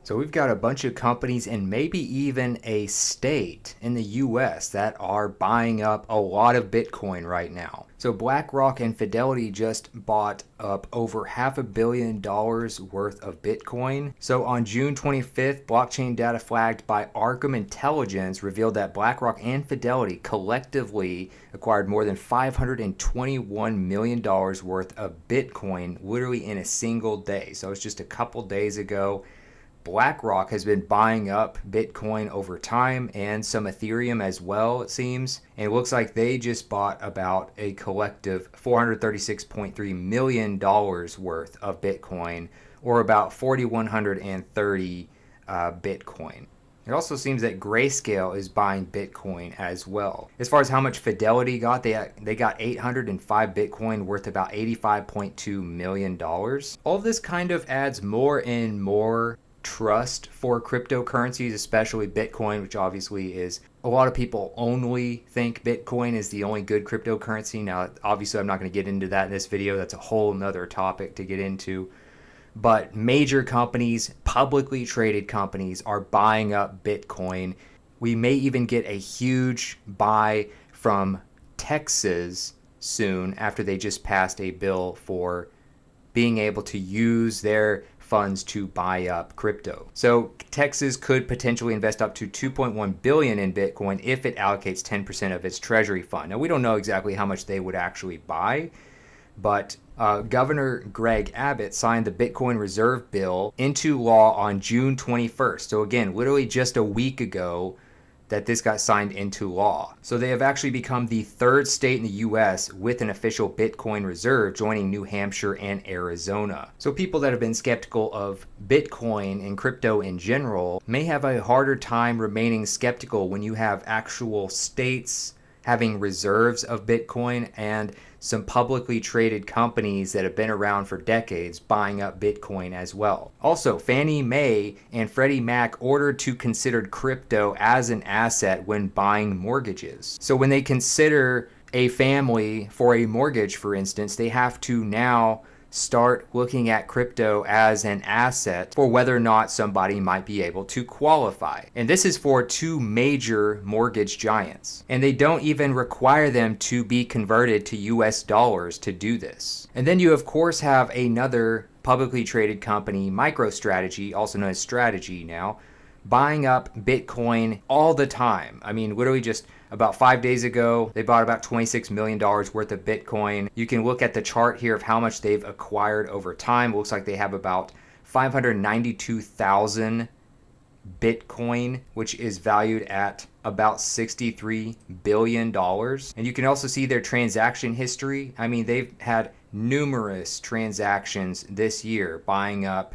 So we've got a bunch of companies and maybe even a state in the US that are buying up a lot of Bitcoin right now. So BlackRock and Fidelity just bought up over $500 million worth of Bitcoin. So on June 25th, blockchain data flagged by Arkham Intelligence revealed that BlackRock and Fidelity collectively acquired more than $521 million worth of Bitcoin literally in a single day. So it's just a couple days ago. BlackRock has been buying up Bitcoin over time and some Ethereum as well, it seems. And it looks like they just bought about a collective $436.3 million worth of Bitcoin, or about 4,130 Bitcoin. It also seems that Grayscale is buying Bitcoin as well. As far as how much Fidelity got, they got 805 Bitcoin worth about $85.2 million. All of this kind of adds more and more trust for cryptocurrencies, especially Bitcoin, which obviously is, a lot of people only think Bitcoin is the only good cryptocurrency. Now, obviously, I'm not going to get into that in this video. That's a whole nother topic to get into. But major companies, publicly traded companies, are buying up Bitcoin. We may even get a huge buy from Texas soon after they just passed a bill for being able to use their funds to buy up crypto. So Texas could potentially invest up to $2.1 billion in Bitcoin if it allocates 10% of its treasury fund. Now, we don't know exactly how much they would actually buy, but Governor Greg Abbott signed the Bitcoin Reserve Bill into law on June 21st. So again, literally just a week ago that this got signed into law. So they have actually become the third state in the US with an official Bitcoin reserve, joining New Hampshire and Arizona. So people that have been skeptical of Bitcoin and crypto in general may have a harder time remaining skeptical when you have actual states having reserves of Bitcoin and some publicly traded companies that have been around for decades buying up Bitcoin as well. Also, Fannie Mae and Freddie Mac ordered to consider crypto as an asset when buying mortgages. So when they consider a family for a mortgage, for instance, they have to now start looking at crypto as an asset for whether or not somebody might be able to qualify. And this is for two major mortgage giants. And they don't even require them to be converted to US dollars to do this. And then you, of course, have another publicly traded company, MicroStrategy, also known as Strategy now, buying up Bitcoin all the time. I mean, literally just about 5 days ago, they bought about $26 million worth of Bitcoin. You can look at the chart here of how much they've acquired over time. It looks like they have about 592,000 Bitcoin, which is valued at about $63 billion. And you can also see their transaction history. I mean, they've had numerous transactions this year, buying up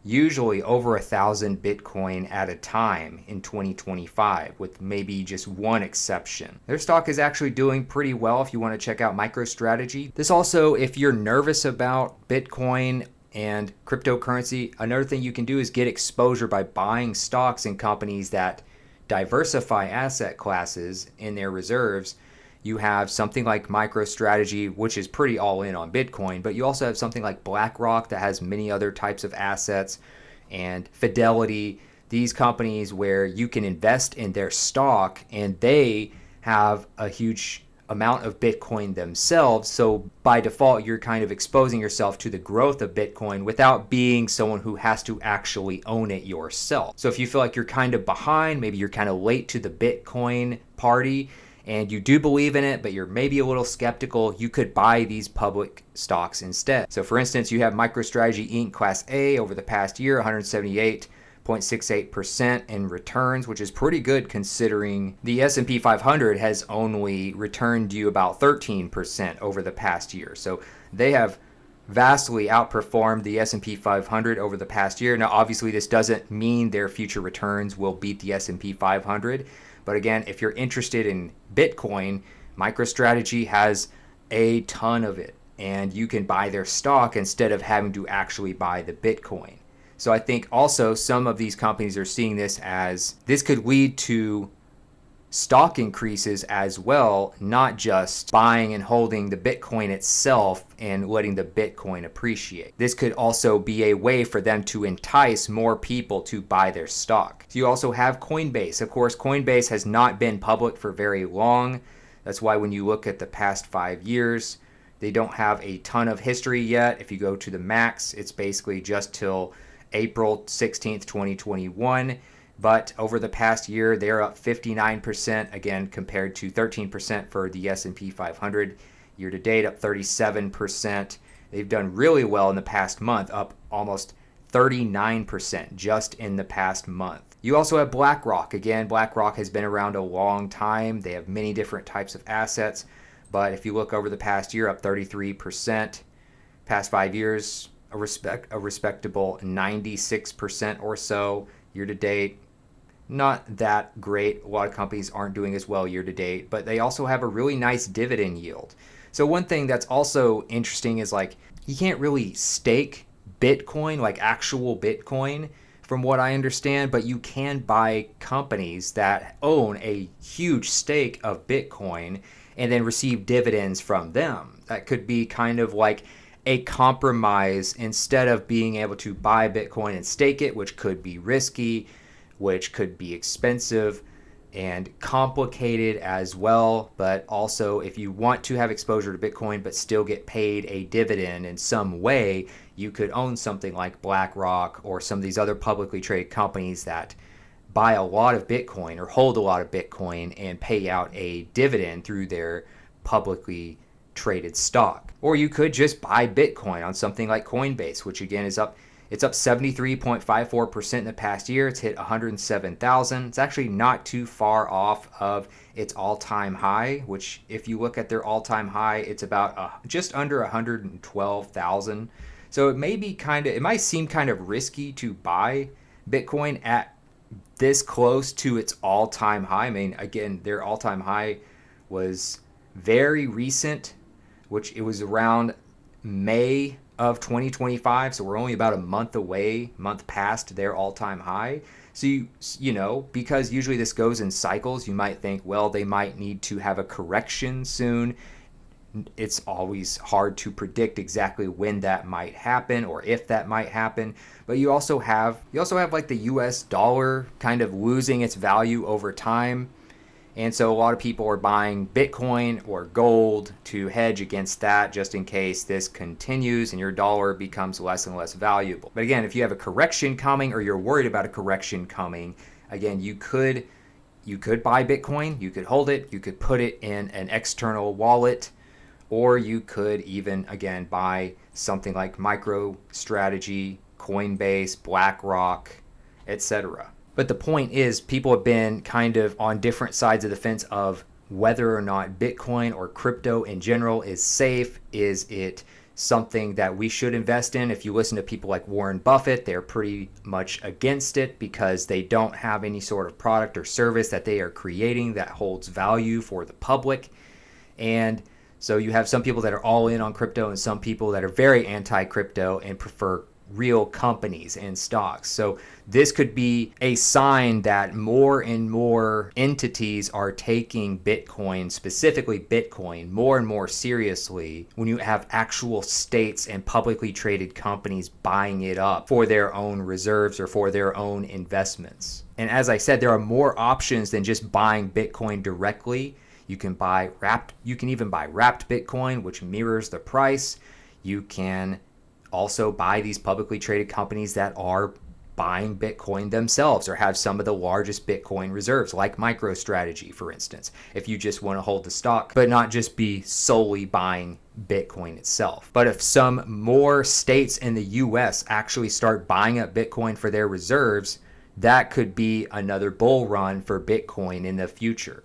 usually over 1,000 Bitcoin at a time in 2025, with maybe just one exception. Their stock is actually doing pretty well if you want to check out MicroStrategy. This also, if you're nervous about Bitcoin and cryptocurrency, another thing you can do is get exposure by buying stocks in companies that diversify asset classes in their reserves. You have something like MicroStrategy, which is pretty all in on Bitcoin, but you also have something like BlackRock that has many other types of assets, and Fidelity, these companies where you can invest in their stock and they have a huge amount of Bitcoin themselves. So by default, you're kind of exposing yourself to the growth of Bitcoin without being someone who has to actually own it yourself. So if you feel like you're kind of behind, maybe you're kind of late to the Bitcoin party, and you do believe in it, but you're maybe a little skeptical, you could buy these public stocks instead. So for instance, you have MicroStrategy Inc. Class A over the past year, 178.68% in returns, which is pretty good considering the S&P 500 has only returned you about 13% over the past year. So they have vastly outperformed the S&P 500 over the past year. Now, obviously, this doesn't mean their future returns will beat the S&P 500. But again, if you're interested in Bitcoin, MicroStrategy has a ton of it, and you can buy their stock instead of having to actually buy the Bitcoin. So I think also some of these companies are seeing this as this could lead to stock increases as well, not just buying and holding the Bitcoin itself and letting the Bitcoin appreciate. This could also be a way for them to entice more people to buy their stock. So you also have Coinbase. Of course, Coinbase has not been public for very long. That's why when you look at the past 5 years, they don't have a ton of history yet. If you go to the max, it's basically just till April 16th, 2021. But over the past year, they're up 59%, again, compared to 13% for the S&P 500. Year to date, up 37%. They've done really well in the past month, up almost 39% just in the past month. You also have BlackRock. Again, BlackRock has been around a long time. They have many different types of assets. But if you look over the past year, up 33%. Past 5 years, a respectable 96% or so. Year to date, not that great. A lot of companies aren't doing as well year to date, but they also have a really nice dividend yield. So one thing that's also interesting is like you can't really stake Bitcoin, like actual Bitcoin, from what I understand, but you can buy companies that own a huge stake of Bitcoin and then receive dividends from them. That could be kind of like a compromise instead of being able to buy Bitcoin and stake it, which could be risky, which could be expensive and complicated as well. But also, if you want to have exposure to Bitcoin but still get paid a dividend in some way, you could own something like BlackRock or some of these other publicly traded companies that buy a lot of Bitcoin or hold a lot of Bitcoin and pay out a dividend through their publicly traded stock. Or you could just buy Bitcoin on something like Coinbase, which again is up. It's up 73.54% in the past year. It's hit 107,000. It's actually not too far off of its all-time high, which if you look at their all-time high, it's about just under 112,000. So it might seem kind of risky to buy Bitcoin at this close to its all-time high. I mean, again, their all-time high was very recent, which it was around May of 2025. So we're only about a month past their all-time high. So you know, because usually this goes in cycles, you might think, well, they might need to have a correction soon. It's always hard to predict exactly when that might happen or if that might happen. But you also have like the US dollar kind of losing its value over time. And so a lot of people are buying Bitcoin or gold to hedge against that just in case this continues and your dollar becomes less and less valuable. But again, if you have a correction coming or you're worried about a correction coming, again, you could buy Bitcoin, you could hold it, you could put it in an external wallet, or you could even, again, buy something like MicroStrategy, Coinbase, BlackRock, etc. But the point is, people have been kind of on different sides of the fence of whether or not Bitcoin or crypto in general is safe. Is it something that we should invest in? If you listen to people like Warren Buffett, they're pretty much against it because they don't have any sort of product or service that they are creating that holds value for the public. And so you have some people that are all in on crypto and some people that are very anti-crypto and prefer real companies and stocks. So this could be a sign that more and more entities are taking Bitcoin, specifically Bitcoin, more and more seriously when you have actual states and publicly traded companies buying it up for their own reserves or for their own investments. And as I said, there are more options than just buying Bitcoin directly. You can even buy wrapped Bitcoin, which mirrors the price. You can also buy these publicly traded companies that are buying Bitcoin themselves or have some of the largest Bitcoin reserves, like MicroStrategy, for instance, if you just want to hold the stock, but not just be solely buying Bitcoin itself. But if some more states in the US actually start buying up Bitcoin for their reserves, that could be another bull run for Bitcoin in the future.